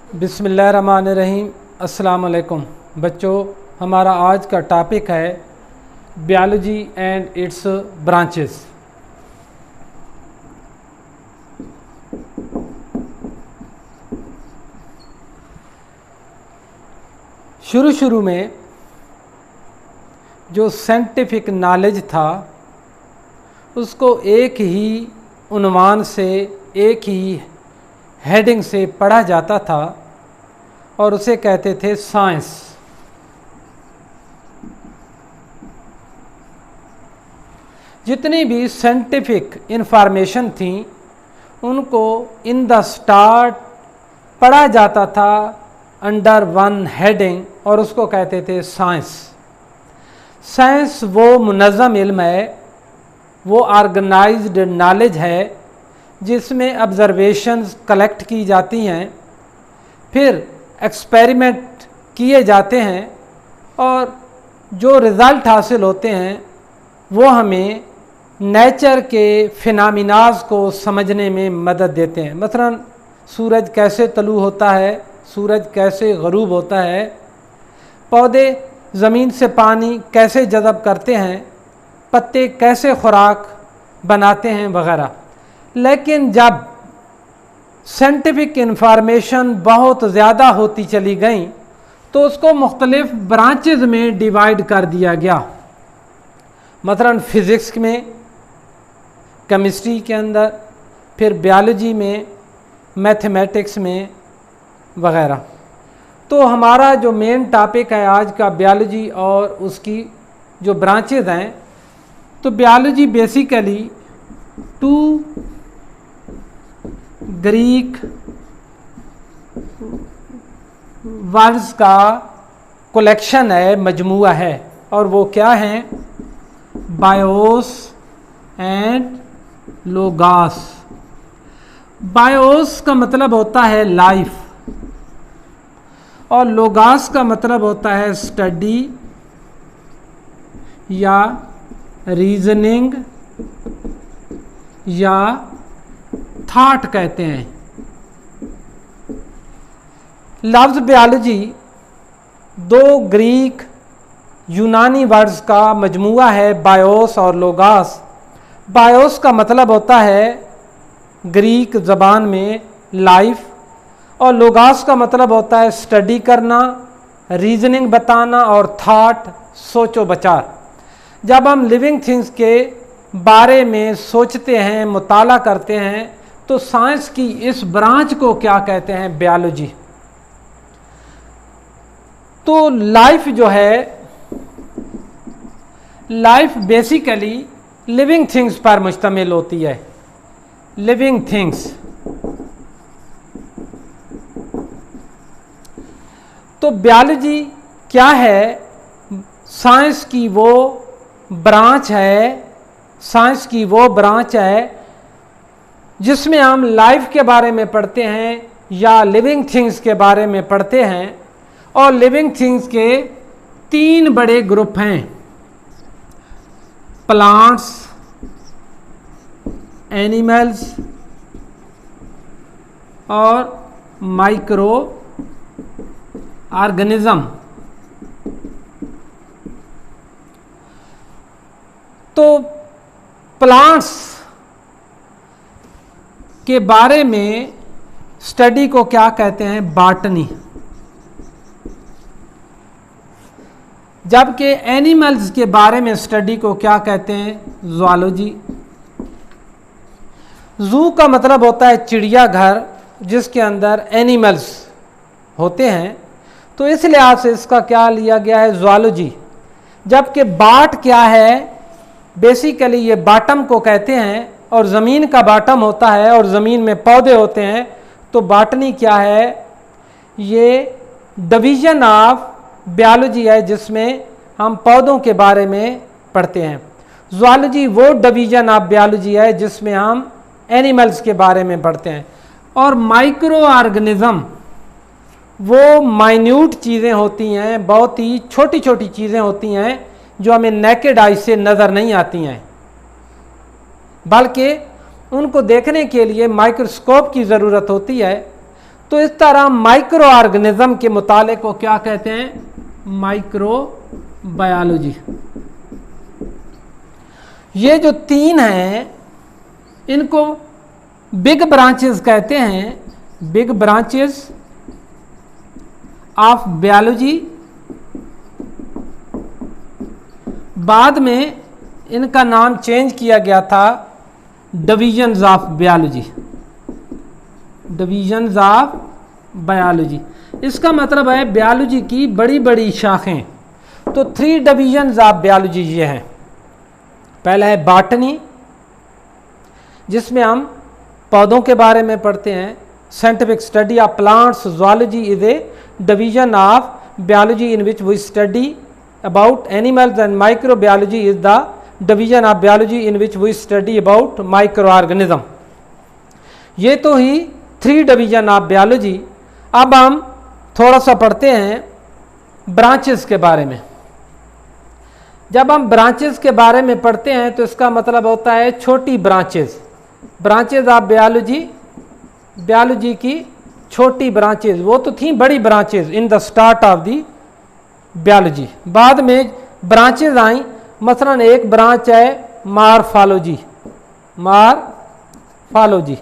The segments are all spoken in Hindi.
बिस्मिल्लाहिर्रहमानिर्रहीम। अस्सलाम वालेकुम बच्चों, हमारा आज का टॉपिक है बायोलॉजी एंड इट्स ब्रांचेस। शुरू में जो साइंटिफिक नॉलेज था उसको एक ही उन्वान से, एक ही हेडिंग से पढ़ा जाता था और उसे कहते थे साइंस। जितनी भी साइंटिफिक इंफॉर्मेशन थी उनको इन द स्टार्ट पढ़ा जाता था अंडर वन हेडिंग और उसको कहते थे साइंस। साइंस वो मुनज़्ज़म इल्म है, वो ऑर्गेनाइज्ड नॉलेज है जिसमें ऑब्जर्वेशंस कलेक्ट की जाती हैं, फिर एक्सपेरिमेंट किए जाते हैं और जो रिज़ल्ट हासिल होते हैं वो हमें नेचर के फिनोमेनास को समझने में मदद देते हैं। मसलन सूरज कैसे तलू होता है, सूरज कैसे ग़रूब होता है, पौधे ज़मीन से पानी कैसे जज़ब करते हैं, पत्ते कैसे खुराक बनाते हैं वगैरह। लेकिन जब साइंटिफिक इंफॉर्मेशन बहुत ज़्यादा होती चली गई तो उसको मुख्तलिफ ब्रांचेज में डिवाइड कर दिया गया। मसलन फ़िज़िक्स में, केमिस्ट्री के अंदर, फिर बायोलॉजी में, मैथमेटिक्स में वगैरह। तो हमारा जो मेन टॉपिक है आज का बायोलॉजी और उसकी जो ब्रांचेज हैं। तो biology basically two Greek words का कलेक्शन है, मजमुआ है, और वो क्या हैं? BIOS and लोगास। बायोस का मतलब होता है लाइफ और लोगास का मतलब होता है स्टडी या रीजनिंग या थॉट कहते हैं। लफ्ज़ बायोलॉजी दो ग्रीक यूनानी वर्ड्स का मजमुआ है, बायोस और लोगास। बायोस का मतलब होता है ग्रीक ज़बान में लाइफ और लोगास का मतलब होता है स्टडी करना, रीजनिंग बताना और थॉट सोचो बचार। जब हम लिविंग थिंग्स के बारे में सोचते हैं, मुताला करते हैं, तो साइंस की इस ब्रांच को क्या कहते हैं? बायोलॉजी। तो लाइफ जो है, लाइफ बेसिकली लिविंग थिंग्स पर मुश्तमिल होती है। Living things. तो बायोलॉजी क्या है? साइंस की वो ब्रांच है, साइंस की वो ब्रांच है जिसमें हम लाइफ के बारे में पढ़ते हैं या लिविंग थिंग्स के बारे में पढ़ते हैं। और लिविंग थिंग्स के तीन बड़े ग्रुप हैं: प्लांट्स, एनिमल्स और माइक्रो ऑर्गेनिज्म। तो प्लांट्स के बारे में स्टडी को क्या कहते हैं? बॉटनी। जबकि एनिमल्स के बारे में स्टडी को क्या कहते हैं? ज़ूलॉजी। ज़ू का मतलब होता है चिड़ियाघर जिसके अंदर एनिमल्स होते हैं, तो इस लिहाज से इसका क्या लिया गया है? ज़ूलॉजी। जबकि बाट क्या है? बेसिकली ये बॉटम को कहते हैं और ज़मीन का बॉटम होता है और ज़मीन में पौधे होते हैं। तो बॉटनी क्या है? ये डिवीज़न ऑफ बायोलॉजी है जिसमें हम पौधों के बारे में पढ़ते हैं। ज़ूलॉजी वो डिवीज़न ऑफ बायोलॉजी है जिसमें हम एनिमल्स के बारे में पढ़ते हैं। और माइक्रो ऑर्गेनिज्म वो माइन्यूट चीज़ें होती हैं, बहुत ही छोटी छोटी चीज़ें होती हैं जो हमें नेकेड आई से नज़र नहीं आती हैं, बल्कि उनको देखने के लिए माइक्रोस्कोप की ज़रूरत होती है। तो इस तरह माइक्रो ऑर्गेनिज्म के मुताले को क्या कहते हैं? माइक्रोबायोलॉजी। ये जो तीन हैं इनको बिग ब्रांचेस कहते हैं, बिग ब्रांचेस ऑफ बायोलॉजी। बाद में इनका नाम चेंज किया गया था divisions of biology, divisions of biology. इसका मतलब है बायोलॉजी की बड़ी बड़ी शाखें। तो 3 डिवीजन्स ऑफ बायोलॉजी ये हैं। पहला है बॉटनी, जिसमें हम पौधों के बारे में पढ़ते हैं। Scientific study of plants, zoology is a division of biology in which we study about animals, and microbiology is the division of biology in which we study about micro organism. ये तो ही 3 डिवीजन ऑफ बायोलॉजी। अब हम थोड़ा सा पढ़ते हैं ब्रांचेस के बारे में। जब हम ब्रांचेस के बारे में पढ़ते हैं तो इसका मतलब होता है छोटी branches, branches of biology, biology की छोटी ब्रांचेस। वो तो थी बड़ी branches in the start of the biology. बाद में ब्रांचेस आई, मसलन एक ब्रांच है morphology, morphology,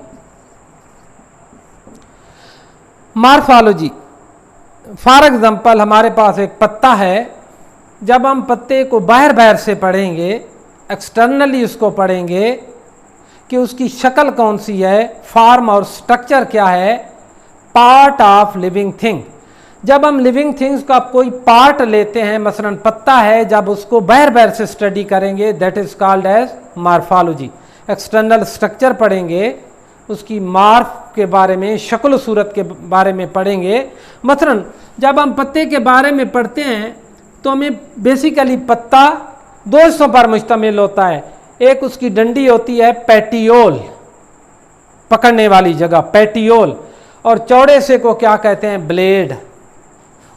morphology. For example हमारे पास एक पत्ता है, जब हम पत्ते को बाहर से पढ़ेंगे, एक्सटर्नली उसको पढ़ेंगे कि उसकी शक्ल कौन सी है, फॉर्म और स्ट्रक्चर क्या है, पार्ट ऑफ लिविंग थिंग। जब हम लिविंग थिंग्स का कोई पार्ट लेते हैं, मसलन पत्ता है, जब उसको बाहर से स्टडी करेंगे that is called as morphology. External structure पढ़ेंगे, उसकी मार्फ के बारे में, शक्ल सूरत के बारे में पढ़ेंगे। मसलन जब हम पत्ते के बारे में पढ़ते हैं तो हमें बेसिकली पत्ता 2 हिस्सों पर मुश्तमिल होता है। एक उसकी डंडी होती है पेटियोल, पकड़ने वाली जगह पेटियोल, और चौड़े से को क्या कहते हैं? ब्लेड।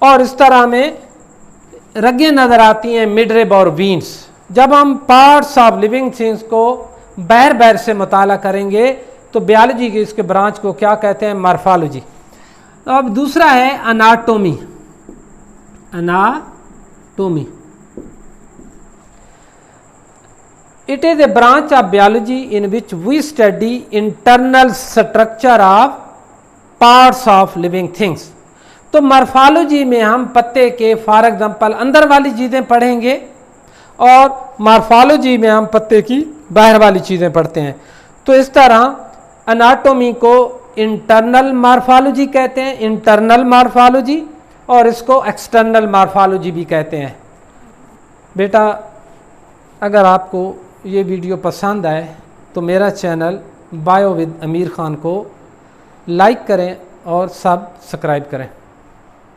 और इस तरह में रगें नज़र आती हैं मिडरिब और वीन्स। जब हम पार्ट्स ऑफ लिविंग थिंग्स को बाहर से मुताला करेंगे तो बायोलॉजी के इसके ब्रांच को क्या कहते हैं? मॉर्फोलॉजी। अब दूसरा है anatomy, anatomy. It is a branch of biology in which we study internal structure of parts of living things. तो मॉर्फोलॉजी में हम पत्ते के फॉर एग्जांपल अंदर वाली चीज़ें पढ़ेंगे, और मॉर्फोलॉजी में हम पत्ते की बाहर वाली चीज़ें पढ़ते हैं। तो इस तरह अनाटोमी को इंटरनल मॉर्फोलॉजी कहते हैं, इंटरनल मॉर्फोलॉजी, और इसको एक्सटर्नल मॉर्फोलॉजी भी कहते हैं। बेटा अगर आपको ये वीडियो पसंद आए तो मेरा चैनल बायो विद अमीर ख़ान को लाइक करें और सब्सक्राइब करें।